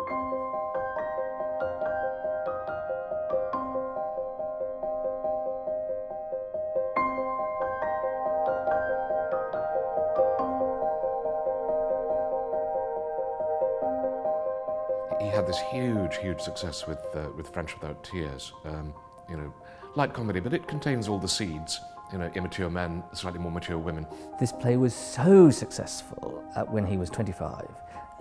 He had this huge success with French Without Tears. You know, light comedy, but it contains all the seeds. You know, immature men, slightly more mature women. This play was so successful when he was 25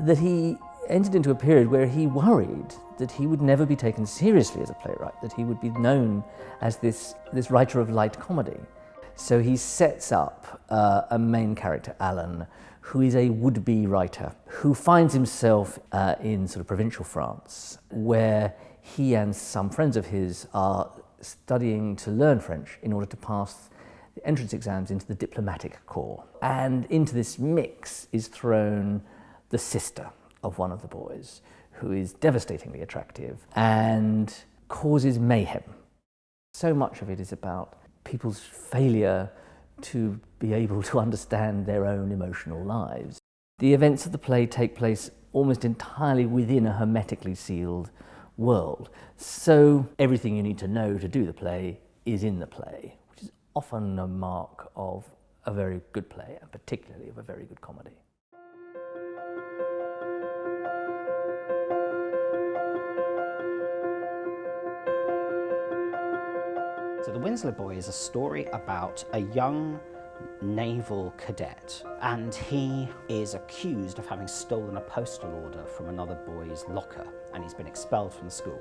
that he entered into a period where he worried that he would never be taken seriously as a playwright, that he would be known as this writer of light comedy. So he sets up a main character, Alan, who is a would-be writer, who finds himself in sort of provincial France, where he and some friends of his are studying to learn French in order to pass the entrance exams into the diplomatic corps. And into this mix is thrown the sister of one of the boys, who is devastatingly attractive and causes mayhem. So much of it is about people's failure to be able to understand their own emotional lives. The events of the play take place almost entirely within a hermetically sealed world. So everything you need to know to do the play is in the play, which is often a mark of a very good play, and particularly of a very good comedy. So The Winslow Boy is a story about a young naval cadet, and he is accused of having stolen a postal order from another boy's locker, and he's been expelled from the school.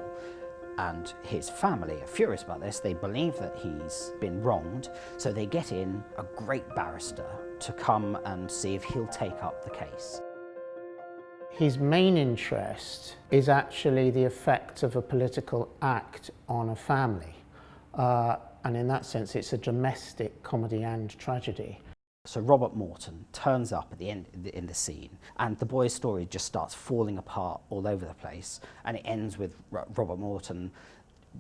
And his family are furious about this. They believe that he's been wronged, so they get in a great barrister to come and see if he'll take up the case. His main interest is actually the effect of a political act on a family. And in that sense, it's a domestic comedy and tragedy. So Robert Morton turns up at the end in the scene, and the boy's story just starts falling apart all over the place, and it ends with Robert Morton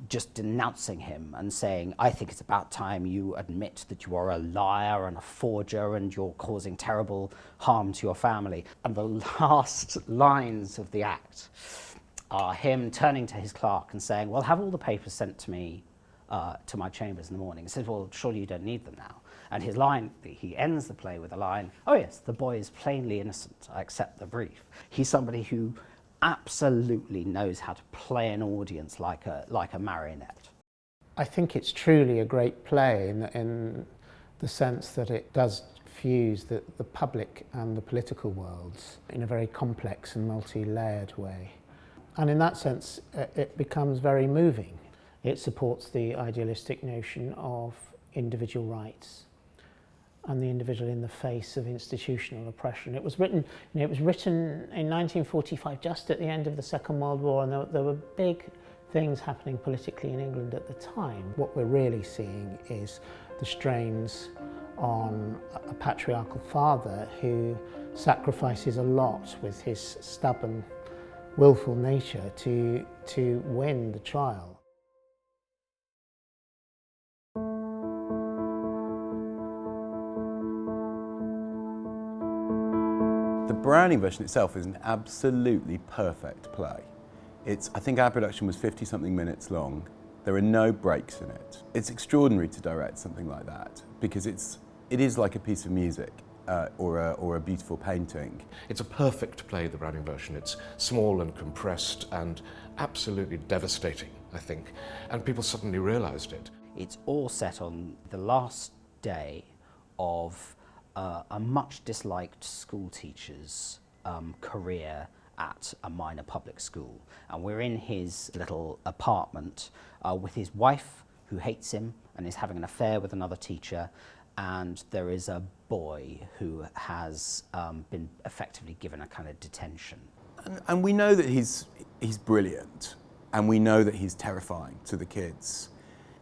just denouncing him and saying, "I think it's about time you admit that you are a liar and a forger and you're causing terrible harm to your family." And the last lines of the act are him turning to his clerk and saying, "Well, have all the papers sent to me to my chambers in the morning." He says, "Well, surely you don't need them now." And his line, he ends the play with a line, "Oh yes, the boy is plainly innocent, I accept the brief." He's somebody who absolutely knows how to play an audience like a marionette. I think it's truly a great play in the sense that it does fuse the public and the political worlds in a very complex and multi-layered way. And in that sense, it becomes very moving. It supports the idealistic notion of individual rights and the individual in the face of institutional oppression. It was written, in 1945, just at the end of the Second World War, and there were big things happening politically in England at the time. What we're really seeing is the strains on a patriarchal father who sacrifices a lot with his stubborn, willful nature to win the trial. The Browning version itself is an absolutely perfect play. I think our production was 50-something minutes long. There are no breaks in it. It's extraordinary to direct something like that because it is like a piece of music or a beautiful painting. It's a perfect play, the Browning version. It's small and compressed and absolutely devastating, I think. And people suddenly realised it. It's all set on the last day of a much disliked school teacher's career at a minor public school. And we're in his little apartment with his wife, who hates him and is having an affair with another teacher, and there is a boy who has been effectively given a kind of detention. And we know that he's brilliant, and we know that he's terrifying to the kids.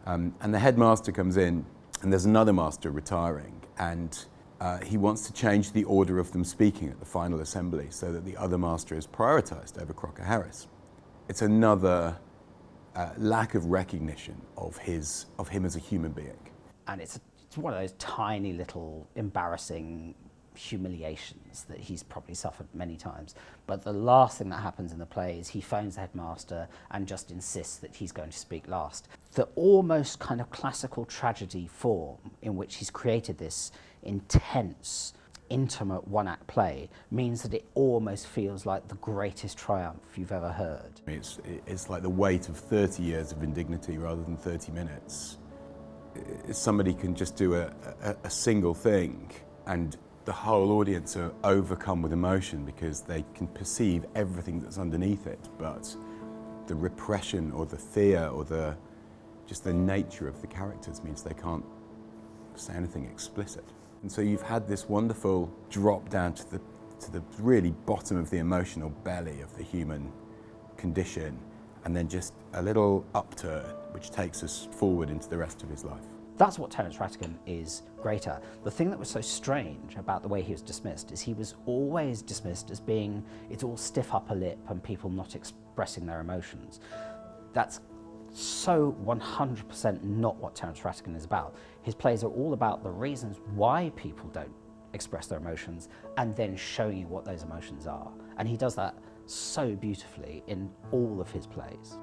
And the headmaster comes in, and there's another master retiring, and he wants to change the order of them speaking at the final assembly so that the other master is prioritised over Crocker Harris. It's another lack of recognition of him as a human being. And it's one of those tiny little embarrassing humiliations that he's probably suffered many times. But the last thing that happens in the play is he phones the headmaster and just insists that he's going to speak last. The almost kind of classical tragedy form in which he's created this intense, intimate one-act play means that it almost feels like the greatest triumph you've ever heard. It's like the weight of 30 years of indignity rather than 30 minutes. Somebody can just do a single thing and the whole audience are overcome with emotion because they can perceive everything that's underneath it, but the repression or the fear or just the nature of the characters means they can't say anything explicit. And so you've had this wonderful drop down to the really bottom of the emotional belly of the human condition, and then just a little upturn which takes us forward into the rest of his life. That's what Terence Rattigan is great at. The thing that was so strange about the way he was dismissed is he was always dismissed as being, it's all stiff upper lip and people not expressing their emotions. That's so 100% not what Terence Rattigan is about. His plays are all about the reasons why people don't express their emotions and then showing you what those emotions are. And he does that so beautifully in all of his plays.